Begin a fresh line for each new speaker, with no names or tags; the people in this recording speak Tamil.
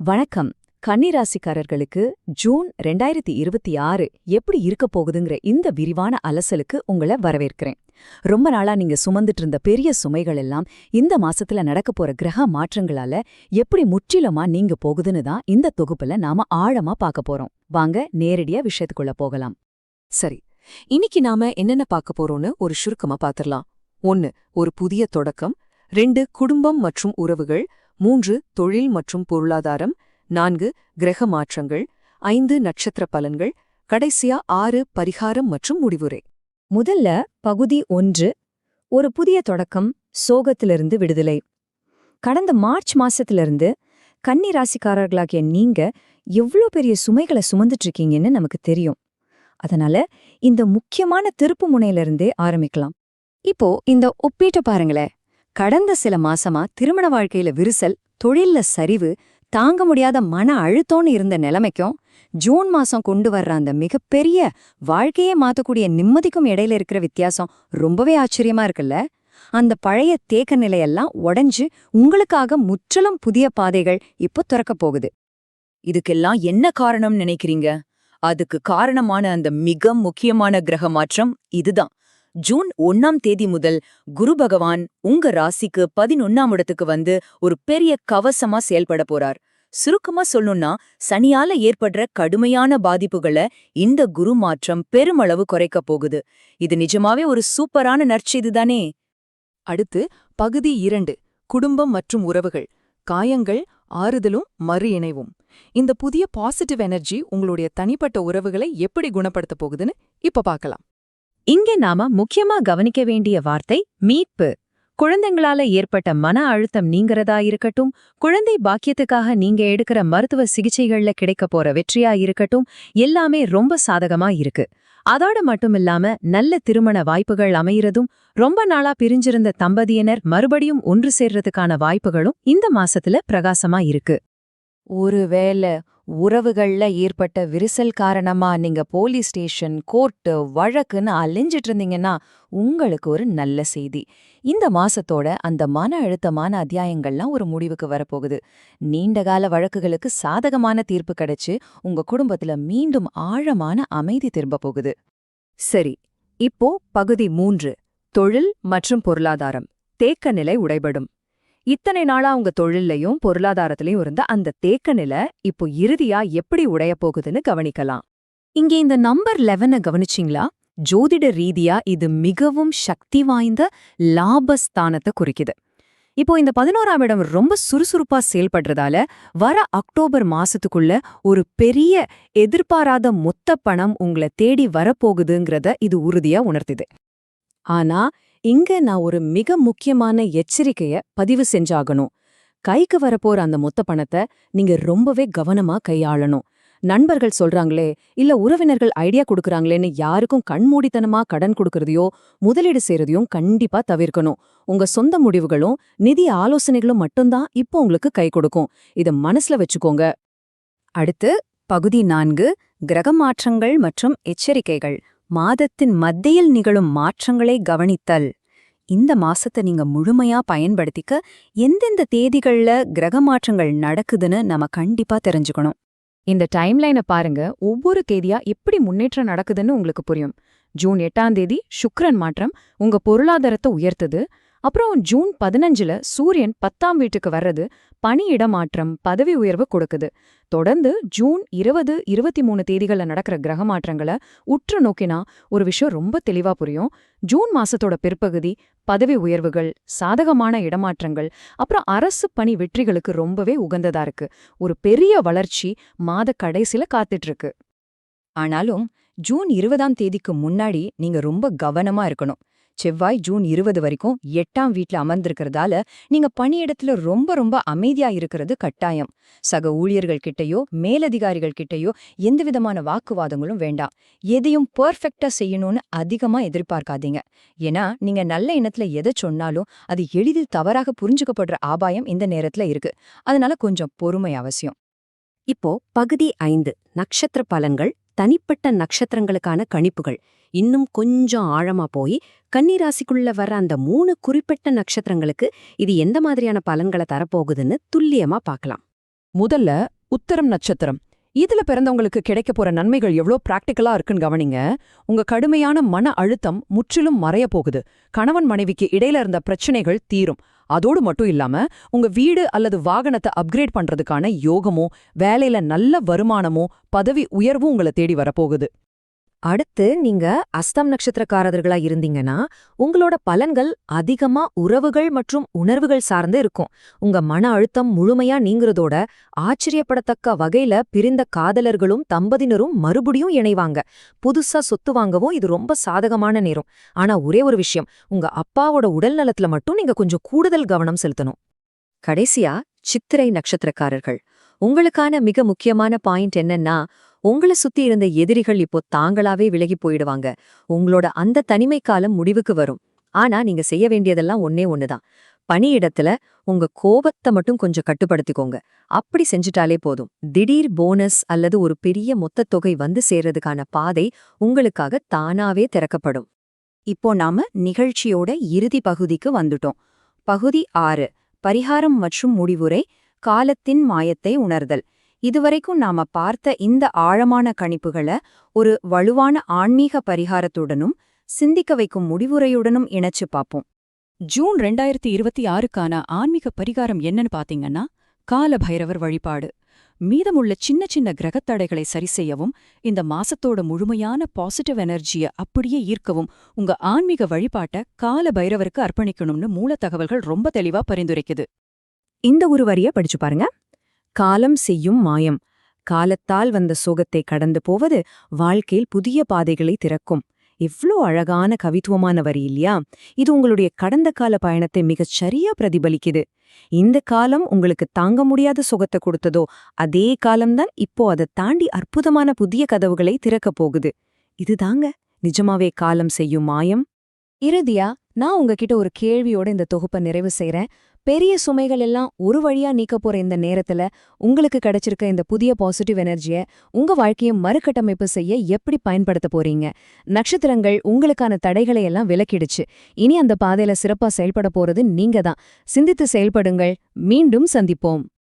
வணக்கம். கன்னிராசிக்காரர்களுக்கு ஜூன் 2026 எப்படி இருக்க போகுதுங்கிற இந்த விரிவான அலசலுக்கு உங்கள வரவேற்கிறேன். ரொம்ப நாளா நீங்க சுமந்துட்டு இருந்த பெரிய சுமைகள் எல்லாம் இந்த மாசத்துல நடக்க போற கிரக மாற்றங்களால எப்படி முற்றிலுமா நீங்க போகுதுன்னு தான் இந்த தொகுப்புல நாம ஆழமா பார்க்க போறோம். வாங்க நேரடியா விஷயத்துக்குள்ள போகலாம்.
சரி, இன்னைக்கு நாம என்னென்ன பார்க்க போறோம்னு ஒரு சுருக்கமா பார்த்திடலாம். 1. ஒரு புதிய தொடக்கம். 2. குடும்பம் மற்றும் உறவுகள். 3. தொழில் மற்றும் பொருளாதாரம். 4. கிரக மாற்றங்கள். 5. நட்சத்திர பலன்கள். கடைசியா 6. பரிகாரம் மற்றும் முடிவுரை.
முதல்ல பகுதி 1, ஒரு புதிய தொடக்கம், சோகத்திலிருந்து விடுதலை. கடந்த மார்ச் மாசத்திலிருந்து கன்னி ராசிக்காரர்களாகிய நீங்க எவ்ளோ பெரிய சுமைகளை சுமந்துட்டு இருக்கீங்கன்னு நமக்கு தெரியும். அதனால இந்த முக்கியமான திருப்பு முனையிலிருந்தே ஆரம்பிக்கலாம். இப்போ இந்த ஒப்பீட்ட பாருங்களேன். கடந்த சில மாசமா திருமண வாழ்க்கையில விரிசல், தொழில்ல சரிவு, தாங்க முடியாத மன அழுத்தம்னு இருந்த நிலைமைக்கும் ஜூன் மாசம் கொண்டு வர்ற அந்த மிகப்பெரிய வாழ்க்கையே மாத்தக்கூடிய நிம்மதிக்கும் இடையில இருக்கிற வித்தியாசம் ரொம்பவே ஆச்சரியமா இருக்குல்ல. அந்த பழைய தேக்க நிலையெல்லாம் உடைஞ்சு உங்களுக்காக முற்றிலும் புதிய பாதைகள் இப்போ திறக்கப் போகுது.
இதுக்கெல்லாம் என்ன காரணம் நினைக்கிறீங்க? அதுக்கு காரணமான அந்த மிக முக்கியமான கிரக மாற்றம் இதுதான். ஜூன் 1ஆம் தேதி முதல் குரு பகவான் உங்க ராசிக்கு 11ஆம் இடத்துக்கு வந்து ஒரு பெரிய கவசமா செயல்பட போறார். சுருக்கமா சொல்லணும்னா, சனியால ஏற்படுற கடுமையான பாதிப்புகளை இந்த குரு மாற்றம் பெருமளவு குறைக்கப் போகுது. இது நிஜமாவே ஒரு சூப்பரான நற்செய்திதானே.
அடுத்து பகுதி 2, குடும்பம் மற்றும் உறவுகள். காயங்கள், ஆறுதலும் மறு இணைவும். இந்த புதிய பாசிட்டிவ் எனர்ஜி உங்களுடைய தனிப்பட்ட உறவுகளை எப்படி குணப்படுத்த போகுதுன்னு இப்ப பார்க்கலாம்.
இங்கே நாம முக்கியமா கவனிக்க வேண்டிய வார்த்தை மீட்பு. குழந்தைங்களால ஏற்பட்ட மன அழுத்தம் நீங்கிறதா இருக்கட்டும், குழந்தை பாக்கியத்துக்காக நீங்க எடுக்கிற மருத்துவ சிகிச்சைகள்ல கிடைக்க போற வெற்றியா இருக்கட்டும், எல்லாமே ரொம்ப சாதகமா இருக்கு. அதோட மட்டுமில்லாம நல்ல திருமண வாய்ப்புகள் அமையறதும், ரொம்ப நாளா பிரிஞ்சிருந்த தம்பதியினர் மறுபடியும் ஒன்று சேர்றதுக்கான வாய்ப்புகளும் இந்த மாசத்துல பிரகாசமா இருக்கு. ஒருவேளை உறவுகள்ல ஏற்பட்ட விரிசல் காரணமா நீங்க போலீஸ் ஸ்டேஷன், கோர்ட்டு, வழக்குன்னு அலைஞ்சிட்டு இருந்தீங்கன்னா உங்களுக்கு ஒரு நல்ல செய்தி. இந்த மாசத்தோட அந்த மன அழுத்தமான அத்தியாயங்கள்லாம் ஒரு முடிவுக்கு வரப்போகுது. நீண்டகால வழக்குகளுக்கு சாதகமான தீர்ப்பு கிடைச்சு உங்க குடும்பத்துல மீண்டும் ஆழமான அமைதி திரும்ப போகுது. சரி, இப்போ பகுதி 3, தொழில் மற்றும் பொருளாதாரம். தேக்க நிலை உடைபடும். இத்தனை நாளா உங்க தொழில்லையும் பொருளாதாரத்திலையும் இருந்த அந்த தேக்க நிலை இப்போ இறுதியா எப்படி உடைய போகுதுன்னு கவனிக்கலாம். இங்கே இந்த நம்பர் 11 கவனிச்சிங்களா? ஜோதிட ரீதியா இது மிகவும் சக்தி வாய்ந்த லாபஸ்தானத்தை குறிக்குது. இப்போ இந்த 11ஆம் இடம் ரொம்ப சுறுசுறுப்பா செயல்படுறதால வர அக்டோபர் மாசத்துக்குள்ள ஒரு பெரிய எதிர்பாராத மொத்த பணம் உங்களை தேடி வரப்போகுதுங்கிறத இது உறுதியா உணர்த்துது. ஆனா இங்க நான் ஒரு மிக முக்கியமான எச்சரிக்கைய பதிவு செஞ்சாகணும். கைக்கு வரப்போற அந்த மொத்த பணத்தை நீங்க ரொம்பவே கவனமா கையாளணும். நண்பர்கள் சொல்றாங்களே, இல்ல உறவினர்கள் ஐடியா கொடுக்கறாங்களேன்னு யாருக்கும் கண்மூடித்தனமா கடன் கொடுக்கறதையோ முதலீடு செய்யறதையும் கண்டிப்பா தவிர்க்கணும். உங்க சொந்த முடிவுகளும் நிதி ஆலோசனைகளும் மட்டும்தான் இப்போ உங்களுக்கு கை கொடுக்கும். இத மனசுல வச்சுக்கோங்க. அடுத்து பகுதி 4, கிரக மாற்றங்கள் மற்றும் எச்சரிக்கைகள். மாதத்தின் மத்தியில் நிகழும் மாற்றங்களை கவனித்தல். இந்த மாசத்தை நீங்க முழுமையா பயன்படுத்திக்க எந்தெந்த தேதிகள்ல கிரக மாற்றங்கள் நடக்குதுன்னு நம்ம கண்டிப்பா தெரிஞ்சுக்கணும். இந்த டைம்லைனை பாருங்க. ஒவ்வொரு தேதியா எப்படி முன்னேற்றம் நடக்குதுன்னு உங்களுக்கு புரியும். ஜூன் 8ஆம் தேதி சுக்கிரன் மாற்றம் உங்க பொருளாதாரத்தை உயர்த்துது. அப்புறம் ஜூன் 15ல சூரியன் 10ஆம் வீட்டுக்கு வர்றது பணியிட மாற்றம், பதவி உயர்வு கொடுக்குது. தொடர்ந்து ஜூன் 20, 23 தேதிகள்ல நடக்கிற கிரக மாற்றங்களை உற்று நோக்கினா ஒரு விஷயம் ரொம்ப தெளிவா புரியும். ஜூன் மாசத்தோட பிற்பகுதி பதவி உயர்வுகள், சாதகமான இடமாற்றங்கள், அப்புறம் அரசு பணி வெற்றிகளுக்கு ரொம்பவே உகந்ததா இருக்கு. ஒரு பெரிய வளர்ச்சி மாத கடைசில காத்துட்டு இருக்கு. ஆனாலும் ஜூன் 20ஆம் தேதிக்கு முன்னாடி நீங்க ரொம்ப கவனமா இருக்கணும். செவ்வாய் ஜூன் 20 வரைக்கும் 8ஆம் வீட்ல அமர்ந்திருக்கிறதால நீங்க பணியிடத்துல ரொம்ப அமைதியா இருக்கிறது கட்டாயம். சக ஊழியர்கள் கிட்டயோ மேலதிகாரிகள் கிட்டயோ எந்தவிதமான வாக்குவாதங்களும் வேண்டாம். எதையும் பெர்ஃபெக்ட்டா செய்யணும்னு அதிகமா எதிர்பார்க்காதீங்க. ஏன்னா நீங்க நல்ல எண்ணத்துல எதை சொன்னாலும் அது எளிதில் தவறாக புரிஞ்சுக்கப்படுற ஆபாயம் இந்த நேரத்துல இருக்கு. அதனால கொஞ்சம் பொறுமை அவசியம். இப்போ பகுதி 5, நட்சத்திர பலன்கள். தனிப்பட்ட நட்சத்திரங்களுக்கான கணிப்புகள். இன்னும் கொஞ்சம் ஆழமா போய் கன்னிராசிக்குள்ள வர்ற அந்த 3 குறிப்பிட்ட நட்சத்திரங்களுக்கு இது எந்த மாதிரியான பலன்களை தரப்போகுதுன்னு துல்லியமா பார்க்கலாம்.
முதல்ல உத்தரம் நட்சத்திரம். இதுல பிறந்தவங்களுக்கு கிடைக்க போற நன்மைகள் எவ்ளோ பிராக்டிக்கலா இருக்குன்னு கவனிங்க. உங்க கடுமையான மன அழுத்தம் முற்றிலும் மறைய போகுது. கணவன் மனைவிக்கு இடையில இருந்த பிரச்சனைகள் தீரும். அதோடு மட்டும் இல்லாம உங்க வீடு அல்லது வாகனத்தை அப்கிரேட் பண்றதுக்கான யோகமோ, வேலையில நல்ல வருமானமோ, பதவி உயர்வும் உங்களை தேடி வரப்போகுது.
அடுத்து நீங்க அஸ்தம் நட்சத்திரக்காரர்களா இருந்தீங்கன்னா உங்களோட பலன்கள் அதிகமா உறவுகள் மற்றும் உணர்வுகள் சார்ந்து இருக்கும். உங்க மன அழுத்தம் முழுமையா நீங்குறதோட ஆச்சரியப்படத்தக்க வகையில பிரிந்த காதலர்களும் தம்பதியினரும் மறுபடியும் இணைவாங்க. புதுசா சொத்து வாங்கவும் இது ரொம்ப சாதகமான நேரம். ஆனா ஒரே ஒரு விஷயம், உங்க அப்பாவோட உடல் நலத்துல மட்டும் நீங்க கொஞ்சம் கூடுதல் கவனம் செலுத்தணும். கடைசியா சித்திரை நட்சத்திரக்காரர்கள். உங்களுக்கான மிக முக்கியமான பாயிண்ட் என்னன்னா, உங்களை சுத்தி இருந்த எதிரிகள் இப்போ தாங்களாவே விலகி போயிடுவாங்க. உங்களோட அந்த தனிமை காலம் முடிவுக்கு வரும். ஆனா நீங்க செய்ய வேண்டியதெல்லாம் ஒன்னே ஒண்ணுதான். பணியிடத்துல உங்க கோபத்தை மட்டும் கொஞ்சம் கட்டுப்படுத்திக்கோங்க. அப்படி செஞ்சுட்டாலே போதும். திடீர் போனஸ் அல்லது ஒரு பெரிய மொத்த தொகை வந்து சேர்றதுக்கான பாதை உங்களுக்காக தானாவே திறக்கப்படும்.
இப்போ நாம நிகழ்ச்சியோட இறுதி பகுதிக்கு வந்துட்டோம். பகுதி 6, பரிகாரம் மற்றும் முடிவுரை, காலத்தின் மாயத்தை உணர்தல். இதுவரைக்கும் நாம பார்த்த இந்த ஆழமான கணிப்புகளை ஒரு வலுவான ஆன்மீக பரிகாரத்துடனும் சிந்திக்க வைக்கும் முடிவுரையுடனும் இணைச்சு பார்ப்போம்.
ஜூன் 2026க்கான ஆன்மீக பரிகாரம் என்னன்னு பாத்தீங்கன்னா, கால பைரவர் வழிபாடு. மீதமுள்ள சின்ன சின்ன கிரகத்தடைகளை சரிசெய்யவும், இந்த மாசத்தோட முழுமையான பாசிட்டிவ் எனர்ஜியை அப்படியே ஈர்க்கவும் உங்க ஆன்மீக வழிபாட்டை கால பைரவருக்கு அர்ப்பணிக்கணும்னு மூல தகவல்கள் ரொம்ப தெளிவா பரிந்துரைக்குது.
இந்த ஒரு வரிய படிச்சு பாருங்க. காலம் செய்யும் மாயம். காலத்தால் வந்த சோகத்தை கடந்து போவது வாழ்க்கையில் புதிய பாதைகளை திறக்கும். இவ்ளோ அழகான கவித்துவமான வரி இல்லையா? இது உங்களுடைய கடந்த கால பயணத்தை மிகச் சரியா பிரதிபலிக்குது. இந்த காலம் உங்களுக்கு தாங்க முடியாத சுகத்தை கொடுத்ததோ அதே காலம்தான் இப்போ அதை தாண்டி அற்புதமான புதிய கதவுகளை திறக்கப் போகுது. இதுதாங்க நிஜமாவே காலம் செய்யும் மாயம். இறுதியா நான் உங்ககிட்ட ஒரு கேள்வியோட இந்த தொகுப்பை நிறைவு செய்றேன். பெரிய சுமைகள் எல்லாம் ஒரு வழியா நீக்க போற இந்த நேரத்துல உங்களுக்கு கிடைச்சிருக்க இந்த புதிய பாசிட்டிவ் எனர்ஜியை உங்க வாழ்க்கையை மறுகட்டமைப்பு செய்ய எப்படி பயன்படுத்த போறீங்க? நட்சத்திரங்கள் உங்களுக்கான தடைகளை எல்லாம் விலக்கிடுச்சு. இனி அந்த பாதையில சிறப்பா செயல்பட போறது நீங்க தான். சிந்தித்து செயல்படுங்கள். மீண்டும் சந்திப்போம்.